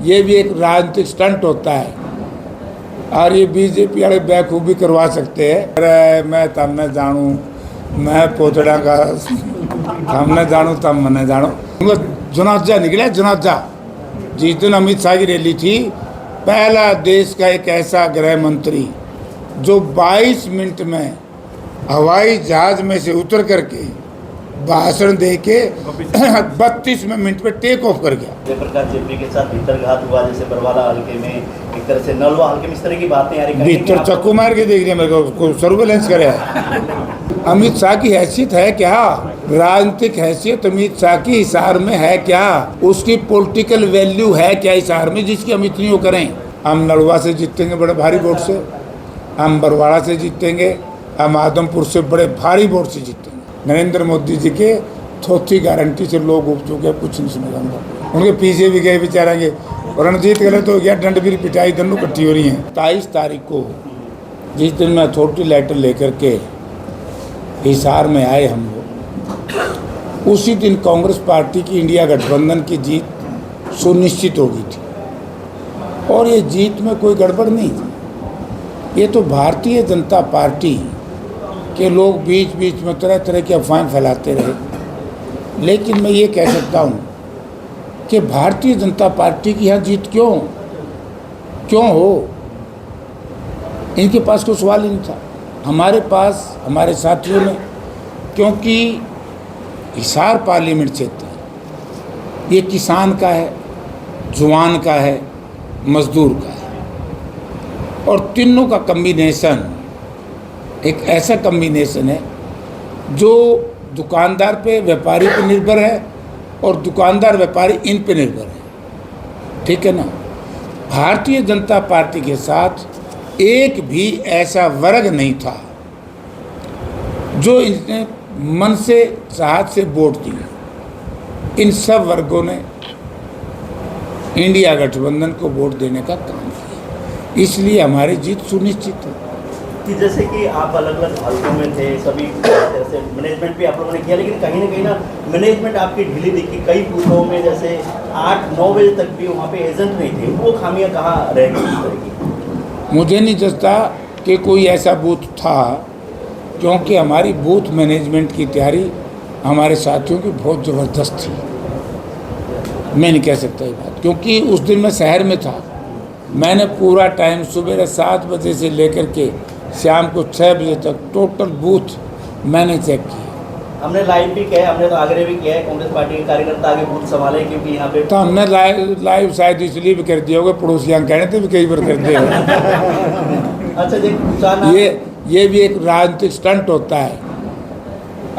ये भी एक राजनीतिक स्टंट होता है और ये बीजेपी वाले बेखूबी करवा सकते हैं। अरे मैं तब न जानूँ, मैं पोतड़ा का हम न जानूँ तब मैं जानूँ। जनाजा निकला, जनाजा जिस दिन अमित शाह की रैली थी, पहला देश का एक ऐसा गृह मंत्री जो 22 मिनट में हवाई जहाज में से उतर करके भाषण दे के 32 मिनट में टेक ऑफ कर गया। जयप्रकाश जेपी के साथ भीतरघात हुआ, जैसे बरवाला हल्के में, एक तरह से नलवा हल्के में, इस तरह की बातें आ रही। भीतर चक्कू मार के देख रहे मेरे को, सर्वेलेंस करे। अमित शाह की हैसियत है क्या? राजनीतिक हैसियत अमित शाह की हिसार में है क्या? उसकी पॉलिटिकल वैल्यू है क्या हिसार में जिसकी हम इतनी वो करें? हम नलवा से जीतेंगे बड़े भारी वोट से, हम बरवाड़ा से जीतेंगे, हम आदमपुर से बड़े भारी वोट से जीतेंगे। नरेंद्र मोदी जी के थोथी गारंटी से लोग उब चुके, कुछ नहीं सुनेगा उनके पीछे भी गए बेचारेंगे। रणजीत गलत हो गया, दंड भी पिटाई दोनों इकट्ठी हो रही हैं। 23 तारीख को जिस दिन मैं अथॉरिटी लेटर लेकर के हिसार में आए हम लोग, उसी दिन कांग्रेस पार्टी की इंडिया गठबंधन की जीत सुनिश्चित हो गई थी और ये जीत में कोई गड़बड़ नहीं थी। ये तो भारतीय जनता पार्टी के लोग बीच बीच में तरह तरह की अफवाहें फैलाते रहे, लेकिन मैं ये कह सकता हूँ कि भारतीय जनता पार्टी की यहाँ जीत क्यों हो, इनके पास कोई सवाल ही नहीं था। हमारे पास, हमारे साथियों ने, क्योंकि हिसार पार्लियामेंट क्षेत्र ये किसान का है, जवान का है, मजदूर का है और तीनों का कम्बिनेशन एक ऐसा कम्बिनेशन है जो दुकानदार पे, व्यापारी पे निर्भर है और दुकानदार व्यापारी इन पे निर्भर है, ठीक है ना। भारतीय जनता पार्टी के साथ एक भी ऐसा वर्ग नहीं था जो इसने मन से, चाहत से वोट दिए। इन सब वर्गों ने इंडिया गठबंधन को वोट देने का काम किया, इसलिए हमारी जीत सुनिश्चित है। कि जैसे कि आप अलग अलग हल्कों में थे, सभी जैसे मैनेजमेंट भी आप लोगों ने किया, लेकिन कहीं ना मैनेजमेंट आपकी ढीली दिखी। कई बूथों में जैसे 8-9 बजे तक भी वहाँ पे एजेंट नहीं थे, वो खामियां कहाँ रह गई इस तरह की? मुझे नहीं जचता कि कोई ऐसा बूथ था, क्योंकि हमारी बूथ मैनेजमेंट की तैयारी हमारे साथियों की बहुत ज़बरदस्त थी। मैं नहीं कह सकता ये बात, क्योंकि उस दिन मैं शहर में था। मैंने पूरा टाइम सुबह 7 बजे से लेकर के शाम को 6 बजे तक टोटल बूथ मैंने चेक किया। हमने लाइव भी किया है, हमने तो आग्रह भी किया है कांग्रेस पार्टी के कार्यकर्ता आगे बूथ संभाले, क्योंकि यहाँ पे तो हमने लाइव शायद इसलिए भी कर दिया होगा, पड़ोसियाँ कहने थे भी कई बार कर दिया होगा। अच्छा, ये भी एक राजनीतिक स्टंट होता है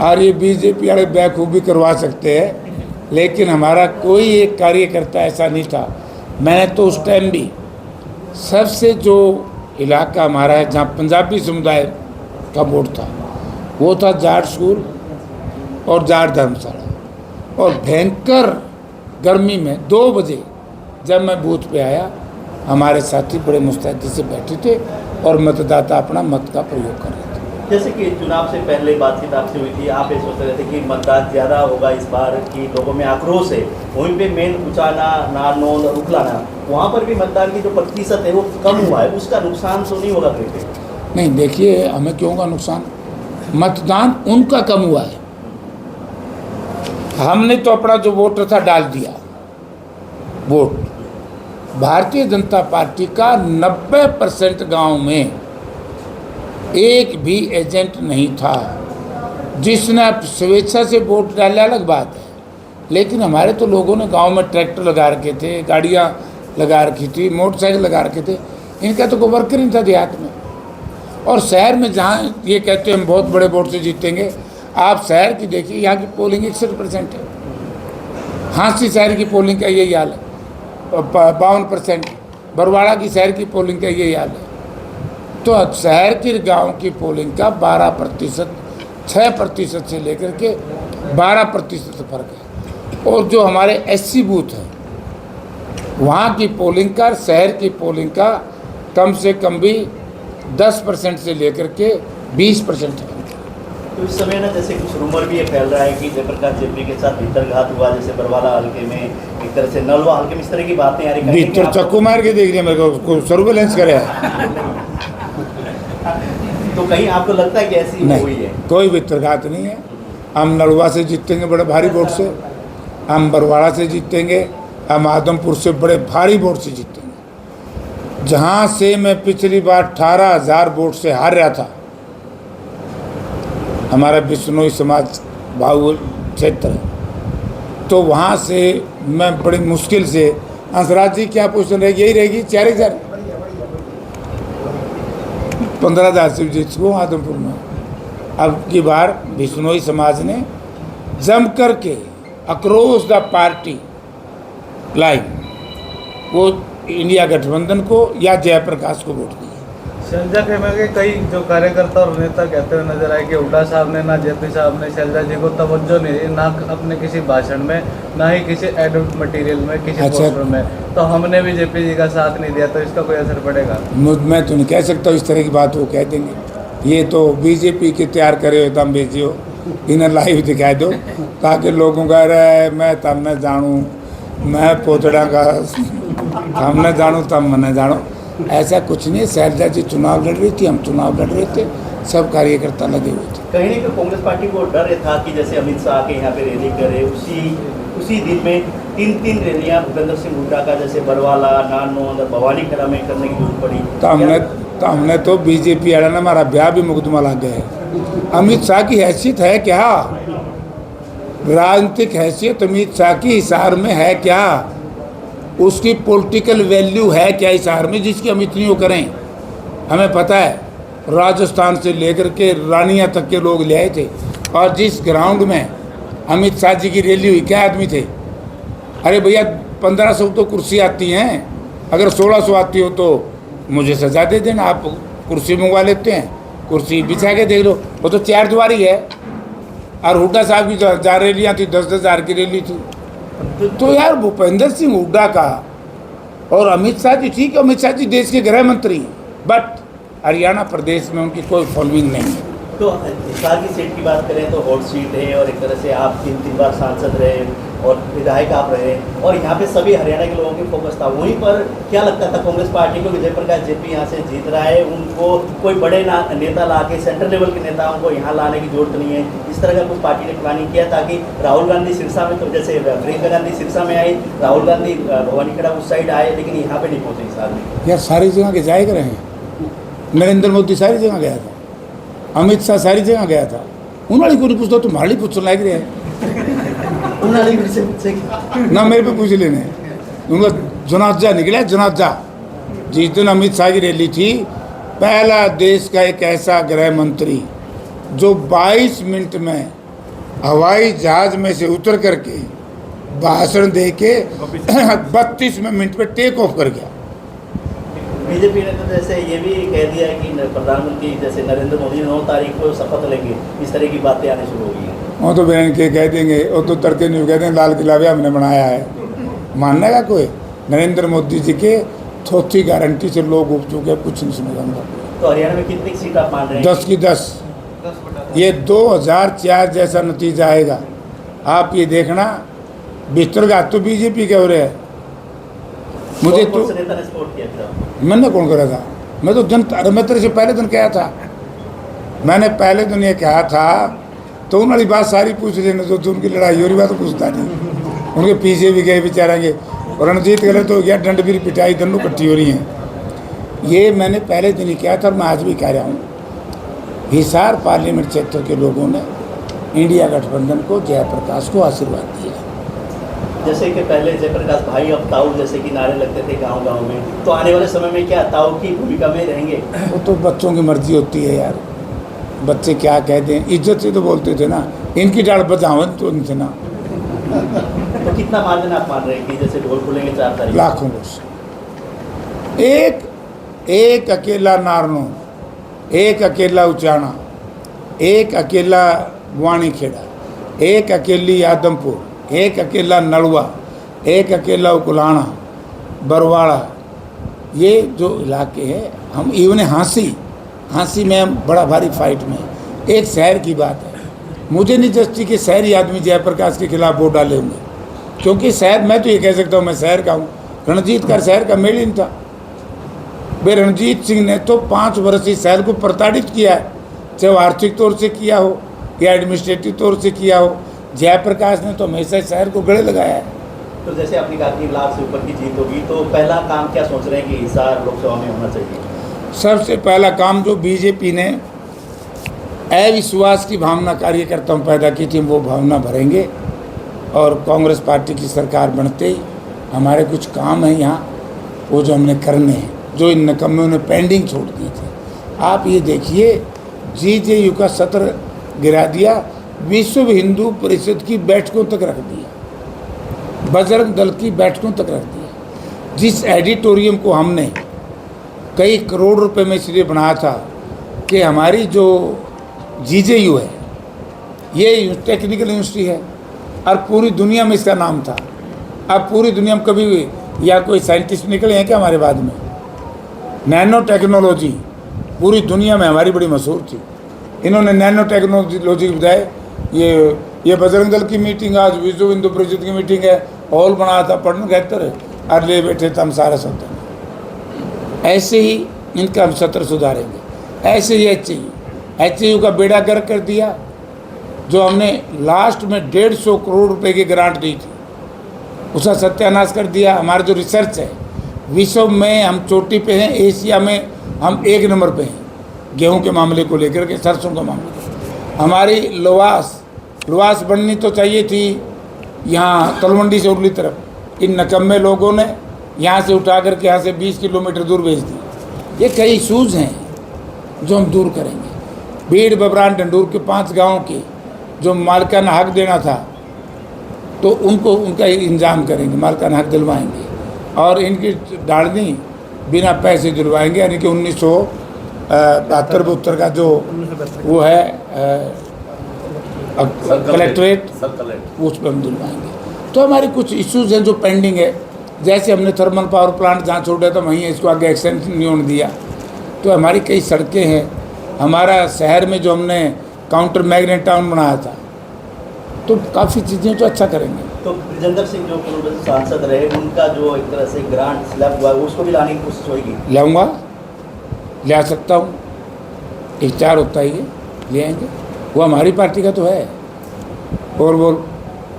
और ये बीजेपी वाले बेखूबी करवा सकते हैं, लेकिन हमारा कोई एक कार्यकर्ता ऐसा नहीं था। मैंने तो उस टाइम भी सबसे जो इलाका हमारा है जहाँ पंजाबी समुदाय का वोट था, वो था जाट स्कूल और जाट धर्मशाला। और भयंकर गर्मी में 2 बजे जब मैं बूथ पे आया, हमारे साथी बड़े मुस्तैदी से बैठे थे और मतदाता अपना मत का प्रयोग कर रहे थे। जैसे कि चुनाव से पहले बातचीत आपसे हुई थी, आप ये सोच रहे थे कि मतदान ज़्यादा होगा इस बार, कि लोगों में आक्रोश है, वहीं पे मेन उचाना, नारनौल और उखलाना, वहाँ पर भी मतदान की जो प्रतिशत है वो कम हुआ है, उसका नुकसान तो नहीं होगा कहीं पे? नहीं, देखिए हमें क्यों का नुकसान, मतदान उनका कम हुआ है। हमने तो अपना जो वोटर था डाल दिया वोट। भारतीय जनता पार्टी का 90% गांव में एक भी एजेंट नहीं था जिसने स्वेच्छा से वोट डाले, अलग बात है। लेकिन हमारे तो लोगों ने गांव में ट्रैक्टर लगा रखे थे, गाड़ियां लगा रखी थी, मोटरसाइकिल लगा रखे थे, इनका तो कोई वर्कर नहीं था देहात में। और शहर में जहाँ ये कहते हैं हम बहुत बड़े वोट से जीतेंगे, आप शहर की देखिए, यहाँ की पोलिंग 61% है। हाँसी शहर की पोलिंग का यही हाल है, 52%। बरवाड़ा की शहर की पोलिंग का यही हाल है। तो शहर की गांव की पोलिंग का 12%, 6% से लेकर के 12% फर्क है। और जो हमारे SC बूथ हैं, वहाँ की पोलिंग का, शहर की पोलिंग का कम से कम भी 10% से लेकर के 20% है। तो इस समय ना जैसे कुछ रूमर भी ये फैल रहा है कि जयप्रकाश जेपी के साथ भीतरघात हुआ, जैसे बरवाला हल्के में, एक तरह से नलवा हल्के में, इस तरह की बातें आ रही हैं। भीतर चक्कू मार के देख रहे हैं मेरे को, सर्वेलेंस करे तो कहीं आपको लगता है कि ऐसी हुई नहीं, है? कोई भीतरघात नहीं है। हम नलवा से जीतेंगे बड़े भारी वोट से, हम बरवाड़ा से जीतेंगे, हम आदमपुर से बड़े भारी वोट से जीतेंगे। जहाँ से मैं पिछली बार 18,000 वोट से हार रहा था, हमारा बिश्नोई समाज बाहुल क्षेत्र है, तो वहाँ से मैं बड़ी मुश्किल से, हंसराज जी क्या पोजीशन रहेगी? यही रहेगी 4,000, 15,000 से जीत सकूँ आदमपुर में। अब की बार बिश्नोई समाज ने जम करके अक्रॉस द पार्टी लाइन वो इंडिया गठबंधन को या जयप्रकाश को वोट दिए। शैलजा खेमे के कई जो कार्यकर्ता और नेता कहते हुए नजर आए कि हुड्डा साहब ने, ना जेपी साहब ने शैलजा जी को तवज्जो नहीं दी, ना अपने किसी भाषण में, ना ही किसी एडवर्ट मटेरियल में, किसी पोस्टर में। तो हमने भी जेपी जी का साथ नहीं दिया, तो इसका कोई असर पड़ेगा? मैं तो नहीं कह सकता इस तरह की बात वो कह देंगे। ये तो बीजेपी के तैयार करे हो, दम भेजियो, इन्हें लाइव दिखा दो ताकि लोगों का रहे मैं तब न जानूँ, मैं पोतड़ा का हम न जानूँ तब मैं जानूँ। ऐसा कुछ नहीं। शैलजा जी चुनाव लड़ रही थी, हम चुनाव लड़ रहे थे, सब कार्यकर्ता लगे हुए थे। कहीं ना कहीं कांग्रेस पार्टी को डर था कि जैसे अमित शाह के यहाँ पे रैली करे, उसी दिन में 3 रैलियाँ भूपेंद्र सिंह हुड्डा का, जैसे बरवाला, नानौद, भवानी खेड़ा में करने की जरूरत पड़ी। तो हमने तो बीजेपी वाला ने हमारा ब्याह भी मुकदमा लग गया है। अमित शाह की हैसियत है क्या? राजनीतिक हैसियत अमित शाह की हिसार में है क्या? उसकी पॉलिटिकल वैल्यू है क्या हिसार में जिसकी हम इतनी वो करें? हमें पता है राजस्थान से लेकर के रानिया तक के लोग ले आए थे, और जिस ग्राउंड में अमित शाह जी की रैली हुई क्या आदमी थे? अरे भैया 1500 तो कुर्सी आती हैं, अगर 1600 आती हो तो मुझे सजा दे देना, आप कुर्सी मंगवा लेते हैं, कुर्सी बिछा के देख लो, वो तो 4 द्वारी है। और हुड्डा साहब की 1000 रैलियाँ थी, 10-10 हज़ार की रैली थी। तो यार भूपेंद्र सिंह हुड्डा का और अमित शाह जी, ठीक है अमित शाह जी देश के गृह मंत्री हैं, बट हरियाणा प्रदेश में उनकी कोई फॉलोइंग नहीं है। तो हिसार की सीट की बात करें तो हॉट सीट है, और एक तरह से आप 3 बार सांसद रहे और विधायक आप रहे, और यहाँ पे सभी हरियाणा के लोगों की फोकस था। वहीं पर क्या लगता था कांग्रेस पार्टी को, जयप्रकाश जेपी यहाँ से जीत रहा है, उनको कोई बड़े नेता ला के, सेंट्रल लेवल के नेताओं को यहाँ लाने की जरूरत नहीं है, इस तरह का कुछ पार्टी ने प्लानिंग किया ताकि राहुल गांधी सिरसा में, तो जैसे प्रियंका गांधी सिरसा में आई, राहुल गांधी भवानी खेड़ा उस साइड आए, लेकिन यहाँ पे नहीं पहुँचे हिसार में। यार सारी जगह के जाए रहे हैं, नरेंद्र मोदी सारी जगह गया था, अमित शाह सारी जगह गया था, उन्होंने को नहीं पूछता, तुम्हारे पूछने लायक रहे हैं ना, मेरे पे पूछ लेने। उनका जनाजा निकला, जनाजा जिस दिन अमित शाह की रैली थी, पहला देश का एक ऐसा गृह मंत्री जो 22 मिनट में हवाई जहाज में से उतर करके भाषण दे के 32 मिनट पे टेक ऑफ कर गया। बीजेपी ने तो जैसे ये भी कह दिया है कि प्रधानमंत्री जैसे नरेंद्र मोदी 9 तारीख को शपथ लेंगे, इस तरह की बातें आने शुरू हो गई हैं। वो तो बहन के कह देंगे, वो तो तड़के नहीं कहते हैं लाल किला भी हमने बनाया है, मानने का कोई? नरेंद्र मोदी जी के चौथी गारंटी से लोग उठ चुके हैं, कुछ नहीं सुनेगा उनका। तो हरियाणा में कितनी सीट आप मान रहे हैं? 10 की 10। ये 2004 जैसा नतीजा आएगा, आप ये देखना। बिस्तरघात तो बीजेपी के हो रहे हैं। मुझे तो नेता ने सपोर्ट किया था, मैंने कौन करा था? मैं तो जनता, अरे मैं तेरे से पहले दिन कहा था, मैंने पहले दिन ये कहा था, तो उन्होंने बात सारी पूछ लेने तो उनकी लड़ाई हो रही बात तो पूछता नहीं। उनके पीछे भी गए बेचारेंगे, और रणजीत गले तो गया, डंड भी पिटाई दोनों इकट्ठी हो रही हैं। ये मैंने पहले दिन ही कहा था, और मैं आज भी कह रहा हूँ, हिसार पार्लियामेंट क्षेत्र के लोगों ने इंडिया गठबंधन को, जयप्रकाश को आशीर्वाद दिया। जैसे कि पहले जयप्रकाश भाई अब ताऊ जैसे कि नारे लगते थे गांव-गांव में, तो आने वाले समय में क्या ताऊ की भूमिका में रहेंगे? वो तो बच्चों की मर्जी होती है यार, बच्चे क्या कह दें, इज्जत से तो बोलते थे ना, इनकी डाल बचावन तो नहीं थे ना। तो कितना मार्जिन आप मान रहे हैं कि जैसे ढोल खुलेंगे 4 तारीख? लाखों वर्ष। एक अकेला नारनो, एक अकेला उचाना, एक अकेला वाणी खेड़ा, एक अकेली आदमपुर, एक अकेला नलवा, एक अकेला उकुलाना, बरवाड़ा, ये जो इलाके हैं, हम इवन हाँसी में हम बड़ा भारी फाइट में एक शहर की बात है। मुझे नहीं जस्ती कि शहरी आदमी जयप्रकाश के खिलाफ वोट डाले होंगे, क्योंकि शहर, मैं तो ये कह सकता हूँ मैं शहर का हूँ, रणजीत का शहर का मेल ही नहीं था। भाई रणजीत सिंह ने तो 5 वर्ष इस शहर को प्रताड़ित किया है, चाहे वो आर्थिक तौर से किया हो या एडमिनिस्ट्रेटिव तौर से किया हो। जयप्रकाश ने तो हमेशा इस शहर को गले लगाया है। तो जैसे आपने कहा कि लाख से ऊपर की जीत होगी, तो पहला काम क्या सोच रहे हैं कि हिसार लोकसभा में होना चाहिए? सबसे पहला काम जो बीजेपी ने अविश्वास की भावना कार्यकर्ताओं में पैदा की थी, वो भावना भरेंगे और कांग्रेस पार्टी की सरकार बनते ही हमारे कुछ काम हैं यहाँ, वो जो हमने करने हैं, जो इन निकम्मों ने पेंडिंग छोड़ दी थी। आप ये देखिए, जीजेयू का सत्र गिरा दिया, विश्व हिंदू परिषद की बैठकों तक रख दिया, बजरंग दल की बैठकों तक रख दिया। जिस एडिटोरियम को हमने कई करोड़ रुपए में इसलिए बनाया था कि हमारी जो जीजेयू है ये टेक्निकल यूनिवर्सिटी है और पूरी दुनिया में इसका नाम था। अब पूरी दुनिया में कभी या कोई साइंटिस्ट निकले हैं क्या हमारे बाद में? नैनो टेक्नोलॉजी पूरी दुनिया में हमारी बड़ी मशहूर थी। इन्होंने नैनो टेक्नोलॉजी के बजाय ये बजरंग दल की मीटिंग, आज विश्व हिंदू परिषद की मीटिंग है, हॉल बनाया था, पढ़ने कहते रहे और ले बैठे थे हम सारा सत्र। ऐसे ही इनका हम सत्र सुधारेंगे। ऐसे ही एचयू का बेड़ा गर्क कर दिया, जो हमने लास्ट में 150 करोड़ रुपए की ग्रांट दी थी, उसका सत्यानाश कर दिया। हमारा जो रिसर्च है, विश्व में हम चोटी पे हैं, एशिया में हम 1 नंबर पे हैं गेहूं के मामले को लेकर के, सरसों का मामले। हमारी लुवास बननी तो चाहिए थी यहाँ तलवंडी से उरली तरफ, इन नकम्मे लोगों ने यहाँ से उठा करके यहाँ से 20 किलोमीटर दूर भेज दी। ये कई इशूज़ हैं जो हम दूर करेंगे। भीड़ बबरान डंडूर के 5 गाँव के जो मालिकाना हक देना था, तो उनको उनका इंतजाम करेंगे, मालिकाना हक दिलवाएंगे और इनकी डालनी बिना पैसे दिलवाएंगे, यानी कि 1972 का जो वो है कलेक्ट्रेट, उस पर हम दिलवाएंगे। तो हमारे कुछ इश्यूज़ हैं जो पेंडिंग है, जैसे हमने थर्मल पावर प्लांट जहाँ छोड़ा था वहीं इसको आगे एक्सटेंशन नहीं होने दिया। तो हमारी कई सड़कें हैं, हमारा शहर में जो हमने काउंटर मैग्नेट टाउन बनाया था, तो काफ़ी चीज़ें तो अच्छा करेंगे। तो ब्रिजेंद्र सिंह जो पूर्व सांसद रहे, उनका जो एक तरह से ग्रांट स्लैब हुआ, उसको भी लाने की कोशिश होगी? लाऊंगा, ले आ सकता हूँ, इख्तियार होता ही है, ले आएंगे। वो हमारी पार्टी का तो है। और वो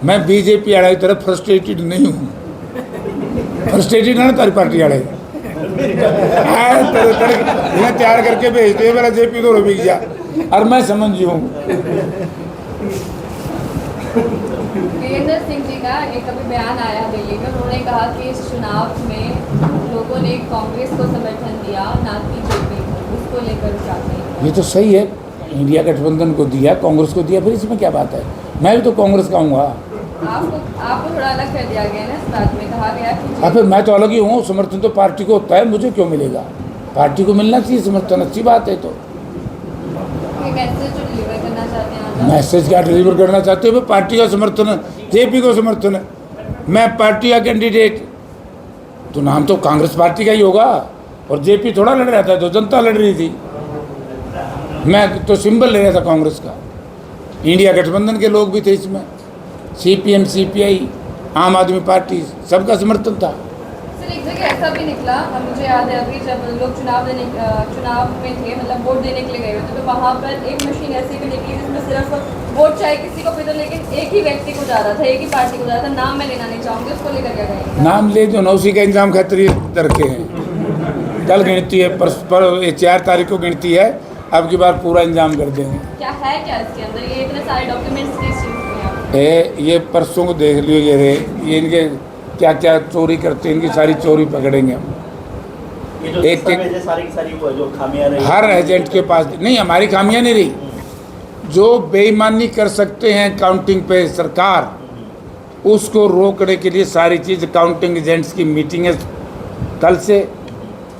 मैं बीजेपी वाले की तरफ फ्रस्ट्रेटेड नहीं हूँ। फ्रस्ट्रेटेड है ना तारी पार्टी वाले, तैयार करके भेजते मेरा जेपी तो बिक जा, और मैं समझ हूँ। वीरेंद्र सिंह जी का एक अभी बयान आया दिल्ली में, उन्होंने कहा कि इस चुनाव में लोगों ने कांग्रेस को समर्थन दिया, ना कि जेपी को। उसको लेकर चाहते हैं? ये तो सही है, इंडिया गठबंधन को दिया, कांग्रेस को दिया, फिर इसमें क्या बात है? मैं भी तो कांग्रेस का हूँ। आपको थोड़ा अलग कर दिया गया ना इस बात में, कहा गया कि फिर मैं तो अलग ही हूँ। समर्थन तो पार्टी को होता है, मुझे क्यों मिलेगा? पार्टी को मिलना चाहिए समर्थन, अच्छी बात है। तो मैसेज जो डिलीवर करना चाहते हैं, मैसेज क्या डिलीवर करना चाहते हो? पार्टी का समर्थन है, जेपी को समर्थन है, मैं पार्टी का कैंडिडेट, तो नाम तो कांग्रेस पार्टी का ही होगा। और जेपी थोड़ा लड़ रहा था, तो जनता लड़ रही थी। मैं तो सिंबल ले रहा था कांग्रेस का। इंडिया गठबंधन के लोग भी थे इसमें, सीपीएम, सीपीआई, आम आदमी पार्टी, सबका समर्थन था। सर एक जगह ऐसा भी निकला, मुझे याद है अभी जब लोग चुनाव में थे, मतलब वोट देने के लिए गए हुए, तो वहाँ पर एक मशीन ऐसी भी निकली जिसमें सिर्फ वोट चाहे किसी को भी दो, लेकिन एक ही व्यक्ति को जा रहा था, एक ही पार्टी को जा रहा था। नाम मैं लेना नहीं चाहूँगी, उसको लेकर क्या करेंगे? नाम ले जो नौसी का इंतजाम खतरी रखे हैं। कल गिनती है, पर 4 तारीख को गिनती है, अब की बार पूरा इंतजाम कर देंगे। क्या है क्या इसके अंदर? ये इतने सारे डॉक्यूमेंट्स किस चीज़ के हैं? ये परसों को देख लियो, ये इनके क्या क्या चोरी करते हैं, इनकी सारी चोरी पकड़ेंगे हम। ये जो एक सारी जो खामियां रही, हर एजेंट के पास नहीं, हमारी खामियां नहीं रही। जो बेईमानी कर सकते हैं काउंटिंग पे सरकार, उसको रोकने के लिए सारी चीज़, काउंटिंग एजेंट्स की मीटिंग है कल से,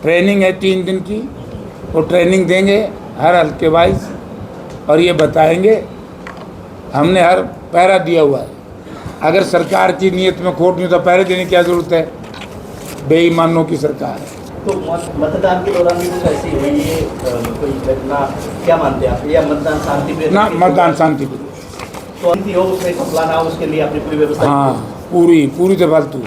ट्रेनिंग है 3 दिन की, वो ट्रेनिंग देंगे हर हल्के वाइज, और ये बताएंगे। हमने हर पहरा दिया हुआ है। अगर सरकार की नीयत में खोट नहीं तो पहरे देने की क्या ज़रूरत है? बेईमानों की सरकार है। तो मतदान के दौरान भी कुछ ऐसी हुई है कोई घटना, क्या मानते हैं आप, या मतदान शांतिप्रिय? ना, मतदान शांति तो अंति हो उसमें घपला ना हो उसके लिए आपने पूरी व्यवस्था हाँ, पूरी तो फालतू